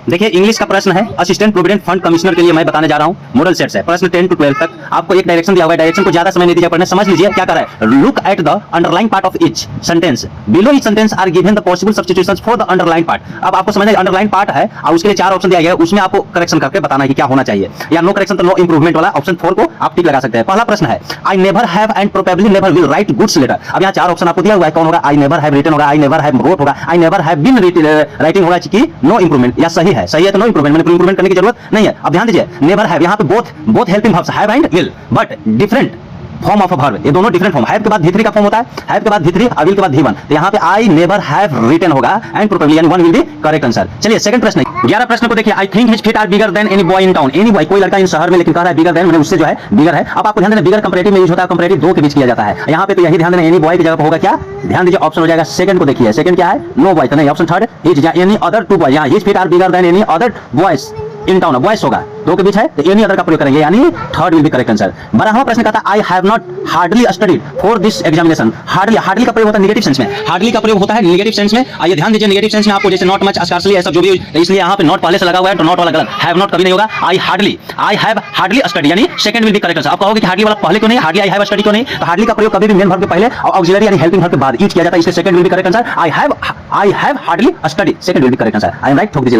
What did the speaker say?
देखिए इंग्लिश का प्रश्न है, असिस्टेंट प्रोविडेंट फंड कमिश्नर के लिए मैं बताने जा रहा हूं। मॉडल सेट्स है, प्रश्न 10 to 12 तक आपको एक डायरेक्शन दिया हुआ है। डायरेक्शन को ज्यादा समय नहीं दीजिए पढ़ने, समझ लीजिए क्या कर रहा है। Look at the underline part of each sentence, below each sentence are given the possible substitutions for the underline part. अब आपको समझना है अंडरलाइन पार्ट है और उसके लिए 4 ऑप्शन दिया गया है, उसमें आपको करेक्शन करके बताना है कि क्या होना चाहिए, या नो करेक्शन तो नो इंप्रूवमेंट वाला ऑप्शन 4 को आप टिक लगा सकते हैं। पहला प्रश्न है, I never have and probably never will write goods letter. अब यहाँ 4 ऑप्शन आपको दिया हुआ है, कौन होगा? आई नेवर हैव रिटन होगा, आई नेवर हैव रोट होगा, I never have been writing होगा कि नो इंप्रूवमेंट, या सही है? सही है तो नो इंप्रूवमेंट, मैंने इंप्रूवमेंट करने की जरूरत नहीं है। अब ध्यान दीजिए, नेवर हैव यहाँ पे both helping verbs have and will, but different form of a verb, ये दोनों डिफरेंट फॉर्म। हैव के बाद V3 का फॉर्म होता है, हैव के बाद V3 और विल के बाद V1, तो यहाँ पे आई नेवर हैव रिटन होगा एंड प्रोबेबली यानी 1 विल बी करेक्ट आंसर। चलिए सेकंड प्रश्न, 11 प्रश्न को देखिए। I think his feet are bigger than any boy in town. Any boy, कोई लड़का इन शहर में, लेकिन कह रहा है बिगर देन, मैंने उससे जो है बिगर है। अब आपको ध्यान देना, बिगर कंपैरेटिव में यूज होता है, कंपैरेटिव 2 के बीच किया जाता है। यहाँ पे तो यही ध्यान देना, एनी बॉय की जगह पर होगा क्या? ध्यान दीजिए, ऑप्शन हो जाएगा सेकंड को देखिए। सेकंड क्या है? नो बॉय, तो नहीं, ऑप्शन थर्ड हिज या एनी अदर 2 बॉय। यहाँ his feet are bigger than any other boys in town, boys होगा, 2 के बीच है तो एनी अदर का प्रयोग करेंगे, यानी third will be correct answer. 12वां प्रश्न कहता है, I have not hardly studied for this examination. Hardly का प्रयोग होता है नेगेटिव सेंस में, हार्डली का प्रयोग होता है नेगेटिव सेंस में। आइए ध्यान दीजिए, नेगेटिव सेंस में आपको जैसे नॉट मच, स्कार्सली, ऐसा जो भी, इसलिए यहाँ पे नॉट पहले से लगा हुआ है तो नॉट वाला गलत, हैव नॉट कभी नहीं होगा। आई हैव हार्डली स्टडी यानी second will be correct answer. आप कहोगे कि हार्डली वाला पहले क्यों नहीं, हार्डली आई हैव स्टडी क्यों नहीं? तो हार्डली का प्रयोग कभी भी मेन वर्ब के पहले और ऑक्सिलरी यानी हेल्पिंग वर्ब के बाद यूज किया जाता है, इसलिए second will be correct answer. I have hardly study, second will be correct answer. I am right, ठोक दीजिए।